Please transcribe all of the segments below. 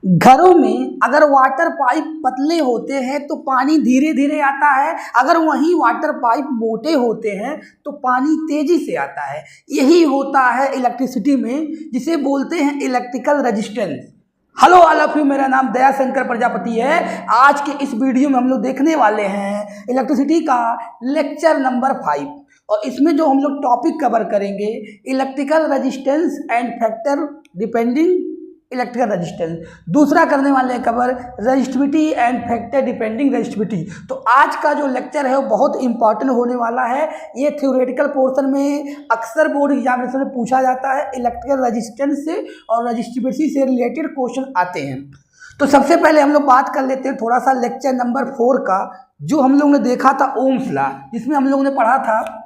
घरों में अगर वाटर पाइप पतले होते हैं तो पानी धीरे धीरे आता है, अगर वहीं वाटर पाइप मोटे होते हैं तो पानी तेजी से आता है। यही होता है इलेक्ट्रिसिटी में, जिसे बोलते हैं electrical resistance. Hello all of you, मेरा नाम दया शंकर प्रजापति है। आज के इस वीडियो में हम लोग देखने वाले हैं इलेक्ट्रिसिटी का लेक्चर नंबर 5 और इसमें जो हम लोग टॉपिक कवर करेंगे electrical resistance and factor depending electrical resistance. दूसरा करने वाले cover resistivity and factor depending resistivity. तो आज का जो लेक्चर है वो बहुत इंपॉर्टेंट होने वाला है। ये थ्योरेटिकल पोर्शन में अक्सर बोर्ड एग्जामिनेशन में पूछा जाता है। इलेक्ट्रिकल रेजिस्टेंस से और रेजिस्टिविटी से रिलेटेड क्वेश्चन आते हैं। तो सबसे पहले हम लोग बात कर लेते हैं थोड़ा सा लेक्चर नंबर 4 का, जो हम लोग ने देखा था ओम्स लॉ, जिसमें हम लोग ने पढ़ा था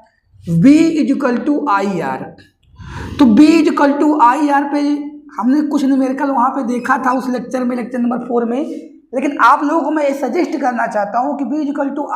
V = IR। तो V = IR पे हमने कुछ न्यूमेरिकल वहाँ पे देखा था उस लेक्चर में, लेक्चर नंबर 4 में। लेकिन आप लोगों को मैं सजेस्ट करना चाहता हूँ कि V =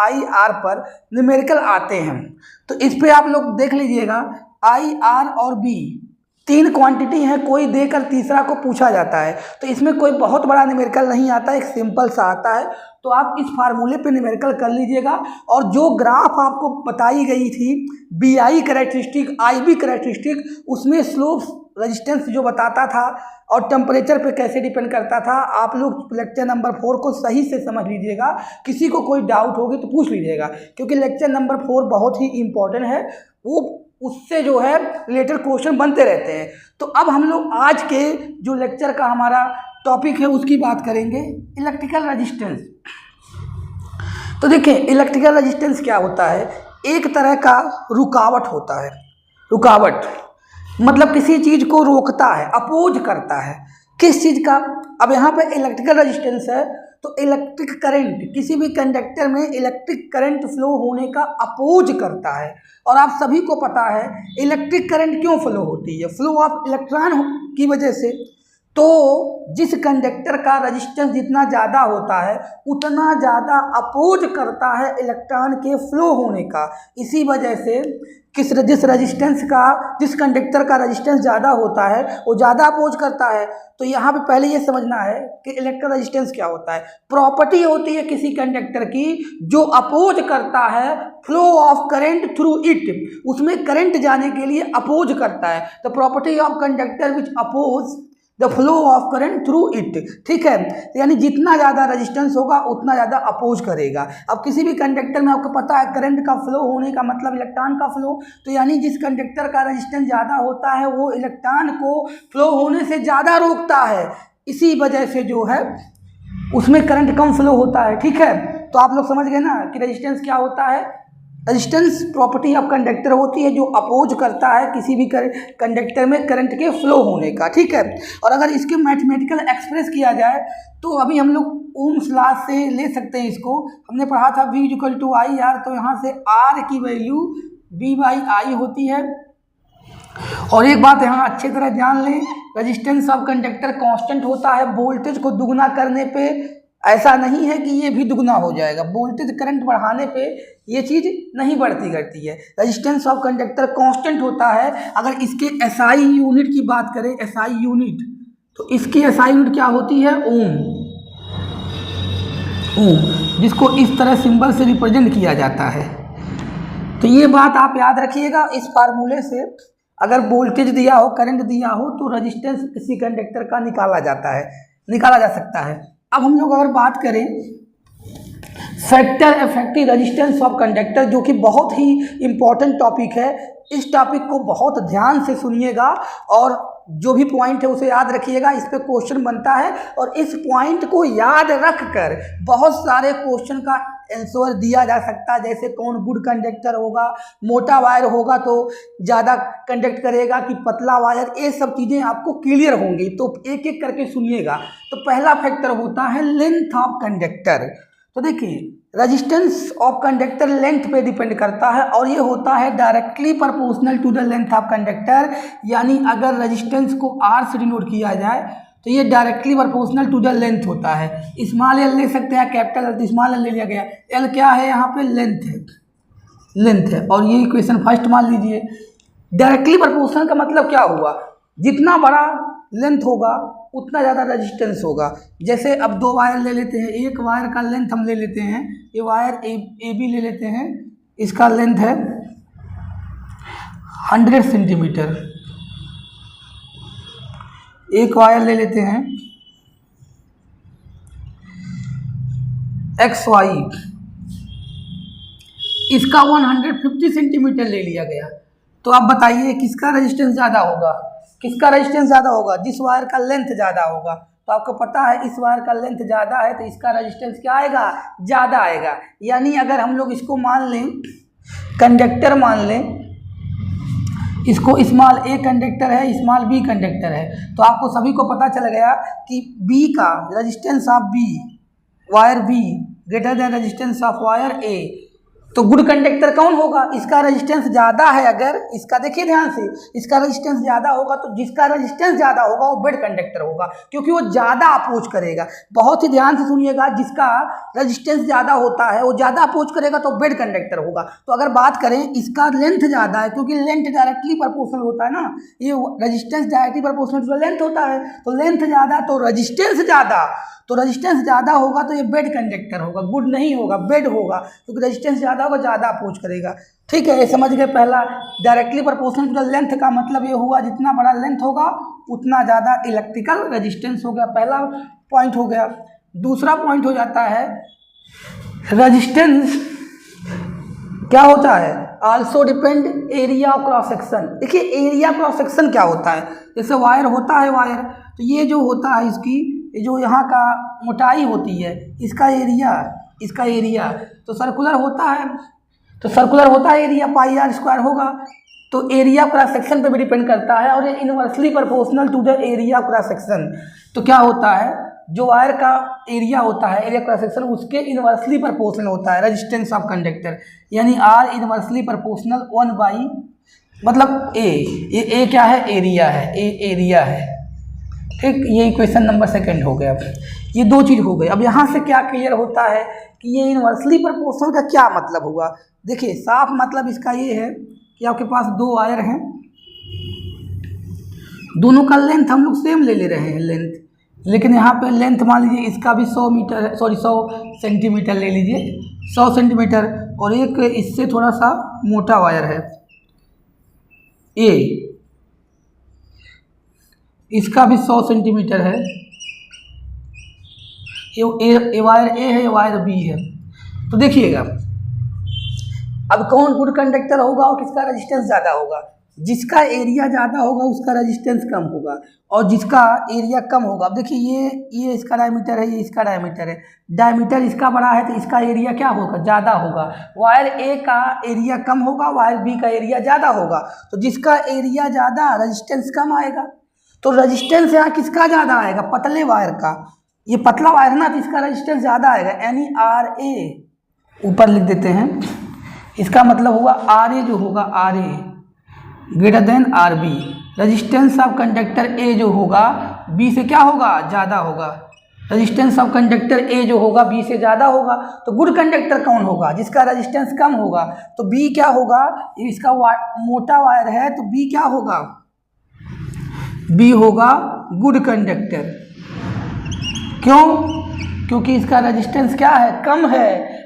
IR पर न्यूमेरिकल आते हैं, तो इस पे आप लोग देख लीजिएगा। IR और B 3 क्वांटिटी हैं, कोई देकर तीसरा को पूछा जाता है, तो इसमें कोई बहुत बड़ा न्यूमेरिकल नहीं आता, एक सिंपल सा आता है। तो आप इस फार्मूले पे न्यूमेरिकल कर लीजिएगा। और जो ग्राफ आपको बताई गई थी BI कैरेक्टरिस्टिक, IB कैरेक्टरिस्टिक, उसमें स्लोप रेजिस्टेंस जो बताता था और टेम्परेचर पे कैसे डिपेंड करता था, आप लोग लेक्चर नंबर 4 को सही से समझ लीजिएगा। किसी को कोई डाउट होगी तो पूछ लीजिएगा, क्योंकि लेक्चर नंबर 4 बहुत ही इंपॉर्टेंट है, वो उससे जो है रिलेटेड क्वेश्चन बनते रहते हैं। तो अब हम लोग आज के जो लेक्चर का हमारा टॉपिक है उसकी बात करेंगे, इलेक्ट्रिकल रेजिस्टेंस। तो देखिए इलेक्ट्रिकल रेजिस्टेंस क्या होता है, एक तरह का रुकावट होता है। रुकावट मतलब किसी चीज़ को रोकता है, अपोज करता है। किस चीज़ का? अब यहाँ पे इलेक्ट्रिकल रेजिस्टेंस है तो इलेक्ट्रिक करंट, किसी भी कंडक्टर में इलेक्ट्रिक करंट फ्लो होने का अपोज करता है। और आप सभी को पता है इलेक्ट्रिक करंट क्यों फ्लो होती है, फ्लो ऑफ इलेक्ट्रॉन की वजह से। तो जिस कंडक्टर का रेजिस्टेंस जितना ज़्यादा होता है उतना ज़्यादा अपोज करता है इलेक्ट्रॉन के फ्लो होने का। इसी वजह से जिस कंडक्टर का रेजिस्टेंस ज़्यादा होता है वो ज़्यादा अपोज करता है। तो यहाँ पे पहले ये समझना है कि इलेक्ट्रिकल रेजिस्टेंस क्या होता है। प्रॉपर्टी होती है किसी कंडक्टर की जो अपोज करता है flow of current through it, उसमें करंट जाने के लिए अपोज करता है। The property of conductor which oppose the flow of current through it, ठीक है। यानी जितना ज़्यादा रेजिस्टेंस होगा उतना ज़्यादा अपोज करेगा। अब किसी भी कंडक्टर में आपको पता है करंट का फ्लो होने का मतलब इलेक्ट्रॉन का फ्लो, तो यानी जिस कंडक्टर का रेजिस्टेंस ज़्यादा होता है वो इलेक्ट्रॉन को फ्लो होने से ज़्यादा रोकता है। इसी वजह से जो है उसमें करंट कम फ्लो होता है, ठीक है। तो आप लोग समझ गए ना कि रेजिस्टेंस क्या होता है। रेजिस्टेंस प्रॉपर्टी ऑफ कंडक्टर होती है जो अपोज करता है किसी भी कंडक्टर में करंट के फ्लो होने का, ठीक है। और अगर इसके मैथमेटिकल एक्सप्रेस किया जाए तो अभी हम लोग ओम्स लॉ से ले सकते हैं इसको। हमने पढ़ा था V = IR, तो यहाँ से R की वैल्यू V/I होती है। और एक बात यहाँ अच्छी तरह जान लें, रेजिस्टेंस ऑफ कंडक्टर कांस्टेंट होता है। वोल्टेज को दुगना करने पे ऐसा नहीं है कि ये भी दुगना हो जाएगा, वोल्टेज करंट बढ़ाने पे ये चीज़ नहीं बढ़ती घटती है। रेजिस्टेंस ऑफ कंडक्टर कांस्टेंट होता है। अगर इसके SI यूनिट की बात करें, SI यूनिट, तो इसकी SI यूनिट क्या होती है? ओम, जिसको इस तरह सिंबल से रिप्रेजेंट किया जाता है। तो ये बात आप याद रखिएगा। इस फार्मूले से अगर वोल्टेज दिया हो, करंट दिया हो, तो रेजिस्टेंस किसी कंडक्टर का निकाला जा सकता है। अब हम लोग अगर बात करें factor effective resistance of conductor, जो कि बहुत ही इंपॉर्टेंट टॉपिक है, इस टॉपिक को बहुत ध्यान से सुनिएगा और जो भी पॉइंट है उसे याद रखिएगा। इस पे क्वेश्चन बनता है और इस पॉइंट को याद रखकर बहुत सारे क्वेश्चन का आंसर दिया जा सकता है। जैसे कौन गुड कंडक्टर होगा, मोटा वायर होगा तो ज़्यादा कंडक्ट करेगा कि पतला वायर, ये सब चीज़ें आपको क्लियर होंगी। तो एक एक करके सुनिएगा। तो पहला फैक्टर होता है लेंथ ऑफ कंडक्टर। तो देखिए रेजिस्टेंस ऑफ कंडक्टर लेंथ पे डिपेंड करता है और ये होता है directly proportional to the length of conductor. यानी अगर रेजिस्टेंस को R से डिनोट किया जाए तो ये directly proportional to the length होता है। स्मॉल l ले सकते हैं, कैपिटल L, स्मॉल l ले लिया गया। L क्या है यहाँ पे? लेंथ है। और ये इक्वेशन फर्स्ट मान लीजिए। डायरेक्टली प्रोपोर्शनल का मतलब क्या हुआ? जितना बड़ा लेंथ होगा उतना ज़्यादा रेजिस्टेंस होगा। जैसे अब दो वायर ले लेते हैं, एक वायर का लेंथ हम ले लेते हैं, ये वायर ए बी ले लेते हैं, इसका लेंथ है 100 सेंटीमीटर। एक वायर ले लेते हैं एक्स वाई, इसका 150 सेंटीमीटर ले लिया गया। तो आप बताइए किसका रेजिस्टेंस ज़्यादा होगा? किसका रेजिस्टेंस ज़्यादा होगा? जिस वायर का लेंथ ज़्यादा होगा। तो आपको पता है इस वायर का लेंथ ज़्यादा है तो इसका रेजिस्टेंस क्या आएगा? ज़्यादा आएगा। यानी अगर हम लोग इसको मान लें कंडक्टर, मान लें इसको स्मॉल ए कंडक्टर है, स्मॉल बी कंडक्टर है, तो आपको सभी को पता चल गया कि बी का resistance of B, wire B greater than resistance of wire A. तो गुड कंडक्टर कौन होगा? इसका रेजिस्टेंस ज़्यादा है। अगर इसका देखिए ध्यान से, इसका रेजिस्टेंस ज़्यादा होगा तो जिसका रेजिस्टेंस ज़्यादा होगा वो बेड कंडक्टर होगा, क्योंकि वो ज़्यादा अपोज करेगा। बहुत ही ध्यान से सुनिएगा, जिसका रेजिस्टेंस ज़्यादा होता है वो ज़्यादा अपोज करेगा तो बेड कंडक्टर होगा। तो अगर बात करें इसका लेंथ ज़्यादा है, क्योंकि लेंथ डायरेक्टली प्रोपोर्शनल होता है ना, ये resistance directly proportional to length होता है। तो लेंथ ज़्यादा तो रेजिस्टेंस ज़्यादा, तो रेजिस्टेंस ज़्यादा होगा तो ये बेड कंडक्टर होगा, गुड नहीं होगा, बेड होगा, क्योंकि रेजिस्टेंस ज़्यादा होगा, ज़्यादा अपोज करेगा। ठीक है, ये समझ गए। पहला directly proportional to the length का मतलब ये हुआ जितना बड़ा लेंथ होगा उतना ज़्यादा इलेक्ट्रिकल रेजिस्टेंस हो गया, पहला पॉइंट हो गया। दूसरा पॉइंट हो जाता है रेजिस्टेंस क्या होता है? Also depend area of cross section. देखिए एरिया क्रॉस सेक्शन क्या होता है? जैसे वायर होता है, वायर तो ये जो होता है इसकी जो यहाँ का मोटाई होती है, इसका एरिया, इसका एरिया तो सर्कुलर होता है, तो सर्कुलर होता है एरिया पाई आर स्क्वायर होगा। तो एरिया क्रॉस सेक्शन पे भी डिपेंड करता है और ये inversely proportional to the area cross section. तो क्या होता है, जो वायर का एरिया होता है, एरिया क्रॉस सेक्शन, उसके इनवर्सली प्रोपोर्शनल होता है रेजिस्टेंस ऑफ कंडक्टर, यानी आर इनवर्सली प्रोपोर्शनल 1 बाई मतलब ए। ये ए क्या है? एरिया है, ए एरिया है। ठीक, ये इक्वेशन नंबर 2 हो गया। ये दो चीज़ हो गई। अब यहाँ से क्या क्लियर होता है कि ये इनवर्सली प्रोपोर्शनल का क्या मतलब हुआ? देखिए साफ मतलब इसका ये है कि आपके पास दो वायर हैं, दोनों का लेंथ हम लोग सेम ले रहे हैं लेंथ, लेकिन यहाँ पे लेंथ मान लीजिए इसका भी 100 मीटर है, सॉरी 100 सेंटीमीटर ले लीजिए, 100 सेंटीमीटर, और एक इससे थोड़ा सा मोटा वायर है ए, इसका भी 100 सेंटीमीटर है। ये वायर ए है, ये वायर बी है। तो देखिएगा अब कौन गुड कंडक्टर होगा और किसका रेजिस्टेंस ज़्यादा होगा? जिसका एरिया ज़्यादा होगा उसका रेजिस्टेंस कम होगा, और जिसका एरिया कम होगा। अब देखिए ये इसका डायमीटर है, ये इसका डायमीटर है, डायमीटर इसका बड़ा है तो इसका एरिया क्या होगा? ज़्यादा होगा। वायर ए का एरिया कम होगा, वायर बी का एरिया ज़्यादा होगा। तो जिसका एरिया ज़्यादा रेजिस्टेंस कम आएगा। तो रेजिस्टेंस यहाँ किसका ज़्यादा आएगा? पतले वायर का। ये पतला वायर है ना, तो इसका रेजिस्टेंस ज़्यादा आएगा, यानी आर ए ऊपर लिख देते हैं। इसका मतलब हुआ आर ए जो होगा, R A greater than R B. Resistance of conductor A जो होगा बी से क्या होगा? ज़्यादा होगा। रेजिस्टेंस ऑफ कंडक्टर ए जो होगा बी से ज़्यादा होगा। तो गुड कंडक्टर कौन होगा? जिसका रेजिस्टेंस कम होगा। तो बी क्या होगा? इसका मोटा वायर है तो बी क्या होगा? बी होगा गुड कंडक्टर। क्यों? क्योंकि इसका रेजिस्टेंस क्या है? कम है।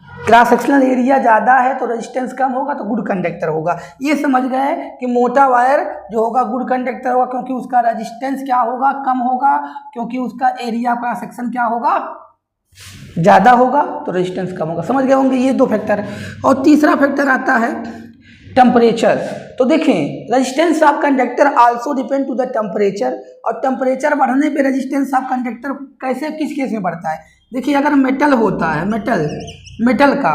क्रॉस सेक्शनल एरिया ज़्यादा है तो रेजिस्टेंस कम होगा तो गुड कंडक्टर होगा। ये समझ गए कि मोटा वायर जो होगा गुड कंडक्टर होगा, क्योंकि उसका रेजिस्टेंस क्या होगा? कम होगा, क्योंकि उसका एरिया क्रॉस सेक्शन क्या होगा? ज़्यादा होगा, तो रेजिस्टेंस कम होगा। समझ गए होंगे ये दो फैक्टर। और तीसरा फैक्टर आता है टेम्परेचर। तो देखें resistance of conductor also depend to the temperature, और टेम्परेचर बढ़ने पे रेजिस्टेंस ऑफ कंडक्टर कैसे, किस केस में बढ़ता है? देखिए अगर मेटल होता है, मेटल का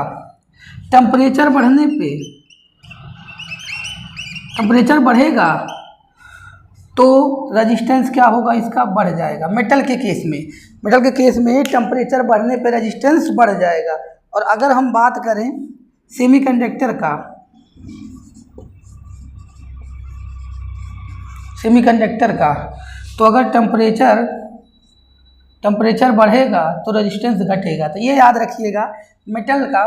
टेम्परेचर बढ़ने पे, टेम्परेचर बढ़ेगा तो रेजिस्टेंस क्या होगा? इसका बढ़ जाएगा। मेटल के केस में टेम्परेचर बढ़ने पे रेजिस्टेंस बढ़ जाएगा। और अगर हम बात करें सेमीकंडक्टर का, तो अगर टेम्परेचर बढ़ेगा तो रेजिस्टेंस घटेगा। तो ये याद रखिएगा, मेटल का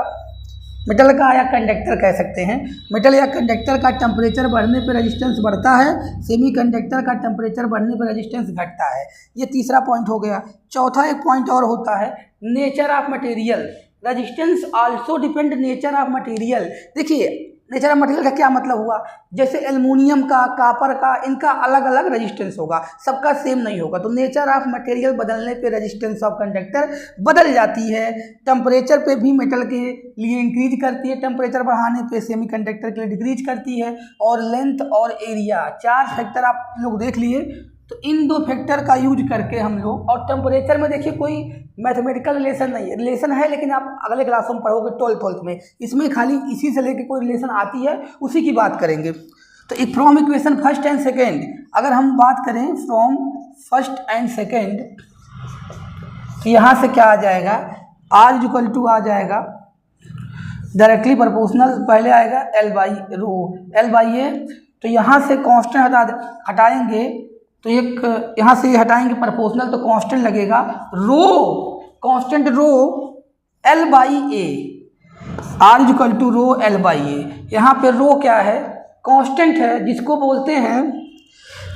मेटल का या कंडक्टर कह सकते हैं। मेटल या कंडक्टर का टेम्परेचर बढ़ने पर रेजिस्टेंस बढ़ता है, सेमीकंडक्टर का टेम्परेचर बढ़ने पर रेजिस्टेंस घटता है। ये तीसरा पॉइंट हो गया। चौथा एक पॉइंट और होता है nature of material. Resistance also depend nature of material. देखिए नेचर ऑफ मटेरियल का क्या मतलब हुआ, जैसे एल्युमिनियम का, कापर का, इनका अलग अलग रेजिस्टेंस होगा, सबका सेम नहीं होगा। तो नेचर ऑफ मटेरियल बदलने पे रेजिस्टेंस ऑफ कंडक्टर बदल जाती है। टेम्परेचर पे भी मेटल के लिए इंक्रीज करती है, टेम्परेचर बढ़ाने पे सेमीकंडक्टर के लिए डिक्रीज करती है। और लेंथ और एरिया, 4 फैक्टर आप लोग देख लिए। तो इन 2 फैक्टर का यूज करके हम लोग, और टेम्परेचर में देखिए कोई मैथमेटिकल रिलेशन नहीं है, रिलेशन है लेकिन आप अगले क्लासों में पढ़ोगे 12th में, इसमें खाली इसी से लेके कोई रिलेशन आती है उसी की बात करेंगे। तो एक from equation first and second, अगर हम बात करें फ्रॉम फर्स्ट एंड सेकेंड, तो यहाँ से क्या आ जाएगा, R इक्वल टू आ जाएगा डायरेक्टली प्रोपोर्शनल, पहले आएगा L by rho, L by A. तो यहाँ से कांस्टेंट हटाएंगे, तो एक यहाँ से हटाएंगे प्रोपोर्शनल, तो कांस्टेंट लगेगा rho, constant rho L by A, R equal to rho L by A. यहाँ पे रो क्या है, कांस्टेंट है जिसको बोलते हैं,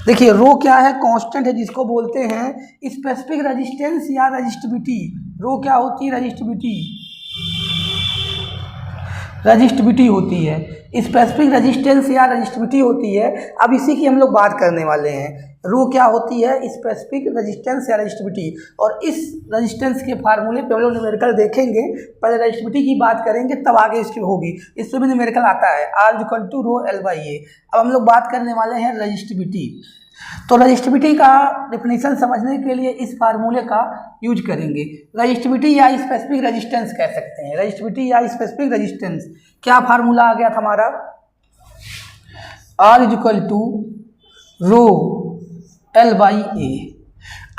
देखिए रो क्या है, कांस्टेंट है जिसको बोलते हैं स्पेसिफिक रेजिस्टेंस या रेजिस्टिविटी। रो क्या होती है, रजिस्टिविटी होती है, स्पेसिफिक रेजिस्टेंस या रजिस्टिविटी होती है। अब इसी की हम लोग बात करने वाले हैं। रो क्या होती है, स्पेसिफिक रेजिस्टेंस या रजिस्टिविटी। और इस रेजिस्टेंस के फार्मूले पे हम लोग न्यूमेरिकल देखेंगे, पहले रजिस्टिविटी की बात करेंगे तब आगे इसकी होगी, इससे भी न्यूमेरिकल आता है R equal to rho L by A. अब हम लोग बात करने वाले हैं रजिस्टिविटी। तो रजिस्टिविटी का डेफिनेशन समझने के लिए इस फार्मूले का यूज करेंगे। रजिस्टिविटी या स्पेसिफिक रेजिस्टेंस कह सकते हैं, रजिस्टिविटी या स्पेसिफिक रेजिस्टेंस। क्या फार्मूला आ गया था हमारा, R equal to rho L by A.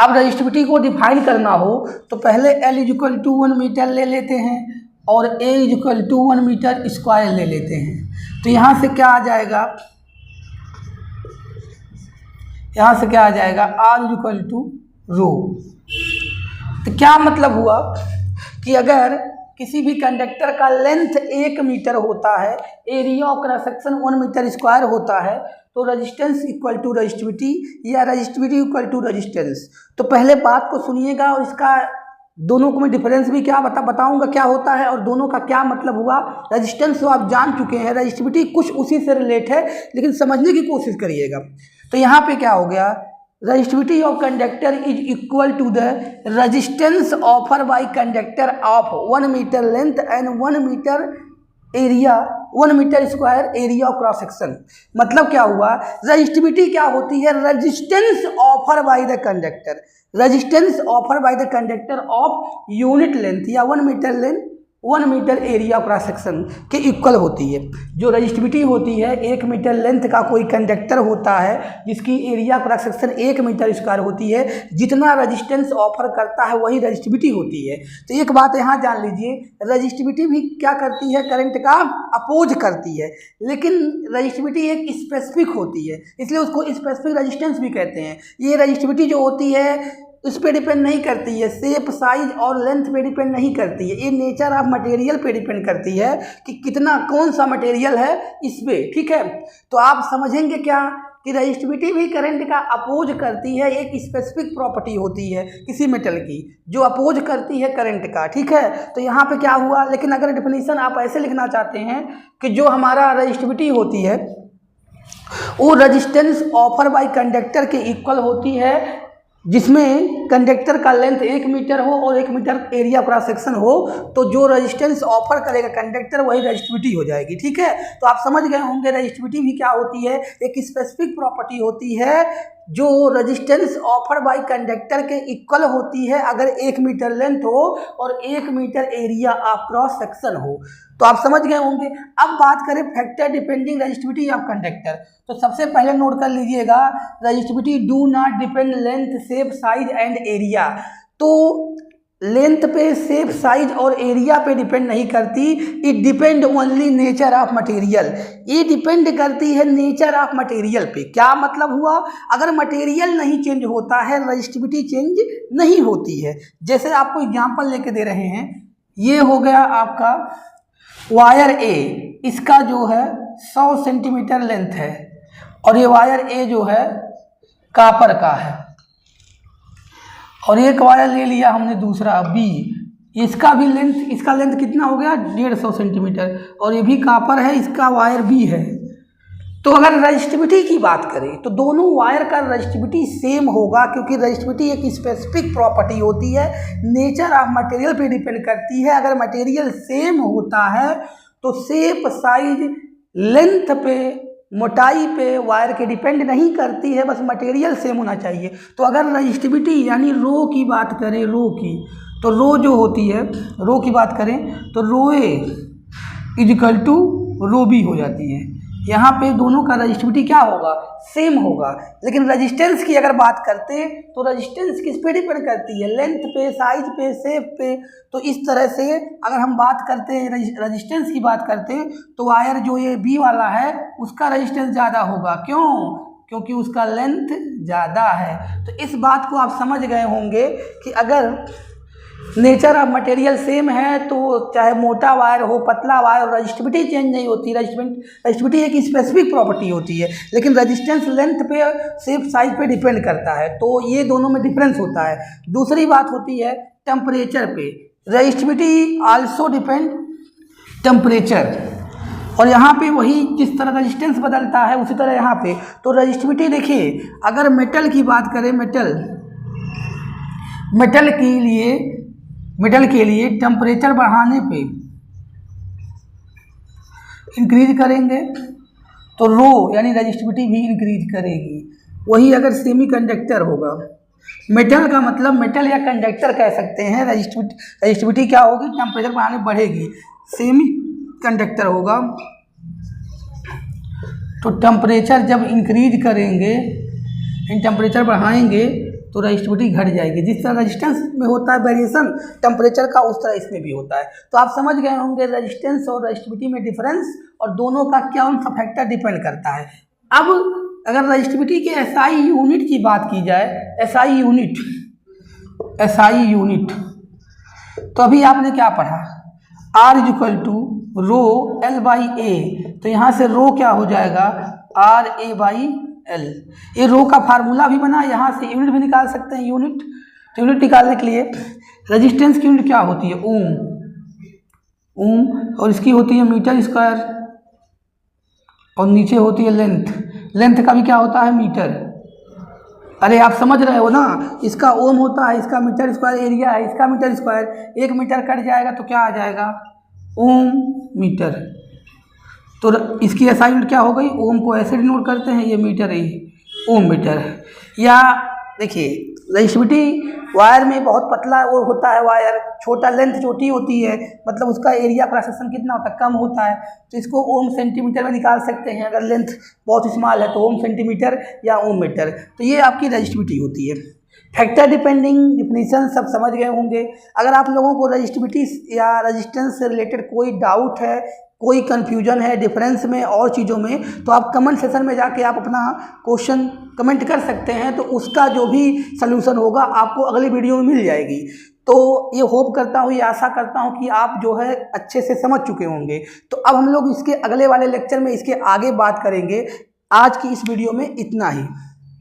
अब रजिस्टिविटी को डिफाइन करना हो तो पहले L इक्वल टू 1 मीटर ले लेते हैं और A equal to 1 meter square ले लेते हैं। तो यहाँ से क्या आ जाएगा, यहाँ से क्या आ जाएगा R इक्वल टू रो। तो क्या मतलब हुआ कि अगर किसी भी कंडक्टर का लेंथ 1 मीटर होता है, area of cross section 1 meter square होता है, तो रेजिस्टेंस इक्वल टू रजिस्टिविटी या रजिस्टिविटी इक्वल टू रेजिस्टेंस। तो पहले बात को सुनिएगा और इसका दोनों को मैं डिफरेंस भी क्या बताऊंगा क्या होता है और दोनों का क्या मतलब हुआ। रेजिस्टेंस तो आप जान चुके हैं, रजिस्टिविटी कुछ उसी से रिलेट है लेकिन समझने की कोशिश करिएगा। तो यहाँ पे क्या हो गया, resistivity of conductor is equal to the resistance offer by conductor of 1 meter length and 1 meter area, 1 meter square area of cross section. मतलब क्या हुआ, रजिस्टिविटी क्या होती है, resistance offer by the conductor, resistance offer by the conductor of unit length या 1 meter length 1 meter area cross section के equal होती है। जो रजिस्टिविटी होती है, 1 मीटर लेंथ का कोई कंडक्टर होता है जिसकी area cross section 1 meter square होती है, जितना रजिस्टेंस ऑफर करता है वही रजिस्टिविटी होती है। तो एक बात यहाँ जान लीजिए, रजिस्टिविटी भी क्या करती है, करंट का अपोज करती है, लेकिन रजिस्टिविटी एक स्पेसिफिक होती है, इसलिए उसको स्पेसिफिक रजिस्टेंस भी कहते हैं। ये रजिस्टिविटी जो होती है उस पर डिपेंड नहीं करती है, शेप साइज और लेंथ पे डिपेंड नहीं करती है, ये नेचर ऑफ मटेरियल पे डिपेंड करती है कि कितना कौन सा मटेरियल है इस पे, ठीक है। तो आप समझेंगे क्या कि रजिस्टिविटी भी करंट का अपोज करती है, एक स्पेसिफिक प्रॉपर्टी होती है किसी मेटल की जो अपोज करती है करंट का, ठीक है। तो यहाँ पे क्या हुआ, लेकिन अगर डेफिनेशन आप ऐसे लिखना चाहते हैं कि जो हमारा रजिस्टिविटी होती है वो रेजिस्टेंस ऑफर बाय कंडक्टर के इक्वल होती है, जिसमें कंडक्टर का लेंथ 1 मीटर हो और 1 मीटर एरिया क्रॉस सेक्शन हो, तो जो रेजिस्टेंस ऑफर करेगा कंडक्टर वही रजिस्टिविटी हो जाएगी, ठीक है। तो आप समझ गए होंगे रजिस्टिविटी भी क्या होती है, एक स्पेसिफिक प्रॉपर्टी होती है जो रेजिस्टेंस ऑफर बाय कंडक्टर के इक्वल होती है अगर 1 मीटर लेंथ हो और 1 meter area of cross section हो। तो आप समझ गए होंगे। अब बात करें factor depending resistivity of conductor, तो सबसे पहले नोट कर लीजिएगा, resistivity do not depend length shape size and area. तो लेंथ पे, शेप साइज और एरिया पे डिपेंड नहीं करती, it depend only nature of material, ये डिपेंड करती है नेचर ऑफ मटेरियल पे। क्या मतलब हुआ, अगर मटेरियल नहीं चेंज होता है रजिस्टिविटी चेंज नहीं होती है। जैसे आपको एग्जांपल लेके दे रहे हैं, ये हो गया आपका वायर ए इसका जो है 100 सेंटीमीटर लेंथ है और ये वायर ए जो है कापर का है, और एक वायर ले लिया हमने दूसरा बी, इसका भी लेंथ, इसका लेंथ कितना हो गया 150 सेंटीमीटर, और ये भी कापर है, इसका वायर बी है। तो अगर रजिस्टिविटी की बात करें तो दोनों वायर का रजिस्टिविटी सेम होगा, क्योंकि रजिस्टिविटी एक स्पेसिफिक प्रॉपर्टी होती है, नेचर ऑफ मटेरियल पे डिपेंड करती है। अगर मटेरियल सेम होता है तो शेप, साइज, लेंथ पे, मोटाई पे वायर के डिपेंड नहीं करती है, बस मटेरियल सेम होना चाहिए। तो अगर रजिस्टिविटी यानी रो की बात करें, रो की, तो रो जो होती है, रो की बात करें तो rho A is equal to rho B हो जाती है। यहाँ पे दोनों का रजिस्टिविटी क्या होगा, सेम होगा। लेकिन रेजिस्टेंस की अगर बात करते हैं तो रेजिस्टेंस किस पे डिपेंड करती है, लेंथ पे, साइज पे, शेप पे। तो इस तरह से अगर हम बात करते हैं, रेजिस्टेंस की बात करते हैं, तो वायर जो ये बी वाला है उसका रेजिस्टेंस ज़्यादा होगा। क्यों? क्योंकि उसका लेंथ ज़्यादा है। तो इस बात को आप समझ गए होंगे कि अगर नेचर ऑफ मटेरियल सेम है तो चाहे मोटा वायर हो, पतला वायर, रजिस्टिविटी चेंज नहीं होती। रजिस्टिविटी एक स्पेसिफिक प्रॉपर्टी होती है, लेकिन रजिस्टेंस लेंथ पे, शेप, साइज पे डिपेंड करता है। तो ये दोनों में डिफरेंस होता है। दूसरी बात होती है टेम्परेचर पे। रजिस्टिविटी आल्सो डिपेंड टेम्परेचर, और यहाँ पे वही जिस तरह रजिस्टेंस बदलता है उसी तरह यहाँ पे। तो रजिस्टिविटी देखिए, अगर मेटल की बात करें, मेटल के लिए टेम्परेचर बढ़ाने पे इंक्रीज करेंगे तो रो यानी रजिस्टिविटी भी इंक्रीज करेगी। वही अगर सेमीकंडक्टर होगा, मेटल का मतलब मेटल या कंडक्टर कह सकते हैं, रजिस्टिविटी क्या होगी, टेम्परेचर बढ़ाने बढ़ेगी। सेमी कंडक्टर होगा तो टेम्परेचर जब इंक्रीज करेंगे, टेम्परेचर बढ़ाएंगे तो रजिस्टिविटी घट जाएगी। जिस तरह रेजिस्टेंस में होता है वेरिएशन टेम्परेचर का, उस तरह इसमें भी होता है। तो आप समझ गए होंगे रेजिस्टेंस और रजिस्टिविटी में डिफरेंस, और दोनों का क्या उनका फैक्टर डिपेंड करता है। अब अगर रजिस्टिविटी के एसआई यूनिट की बात की जाए, एसआई यूनिट, तो अभी आपने क्या पढ़ा, R is equal to rho L by A. तो यहाँ से रो क्या हो जाएगा, आर ए बाई एल। ये रो का फार्मूला भी बना, यहाँ से यूनिट भी निकाल सकते हैं। यूनिट, तो यूनिट निकालने के लिए रेजिस्टेंस की यूनिट क्या होती है, ओम, और इसकी होती है मीटर स्क्वायर, और नीचे होती है लेंथ का भी क्या होता है, मीटर। अरे आप समझ रहे हो ना, इसका ओम होता है, इसका मीटर स्क्वायर एरिया है, इसका मीटर स्क्वायर, 1 मीटर कट जाएगा तो क्या आ जाएगा, ओम मीटर। तो इसकी एसआई यूनिट क्या हो गई, ओम को ऐसे डिनोट करते हैं, ये मीटर है, ओम मीटर। या देखिए रजिस्टिविटी वायर में बहुत पतला वो होता है वायर, छोटा लेंथ छोटी होती है, मतलब उसका एरिया क्रॉस सेक्शन कितना होता है, कम होता है। तो इसको ओम सेंटीमीटर में निकाल सकते हैं। अगर लेंथ बहुत स्मॉल है तो ओम सेंटीमीटर या ओम मीटर। तो ये आपकी रजिस्टिविटी होती है। फैक्टर डिपेंडिंग डिफिनीशन सब समझ गए होंगे। अगर आप लोगों को रजिस्टिविटी या रेजिस्टेंस से रिलेटेड कोई डाउट है, कोई कन्फ्यूजन है डिफरेंस में और चीज़ों में, तो आप कमेंट सेक्शन में जाके आप अपना क्वेश्चन कमेंट कर सकते हैं, तो उसका जो भी सलूशन होगा आपको अगली वीडियो में मिल जाएगी। तो ये होप करता हूँ, ये आशा करता हूँ कि आप जो है अच्छे से समझ चुके होंगे। तो अब हम लोग इसके अगले वाले लेक्चर में इसके आगे बात करेंगे। आज की इस वीडियो में इतना ही।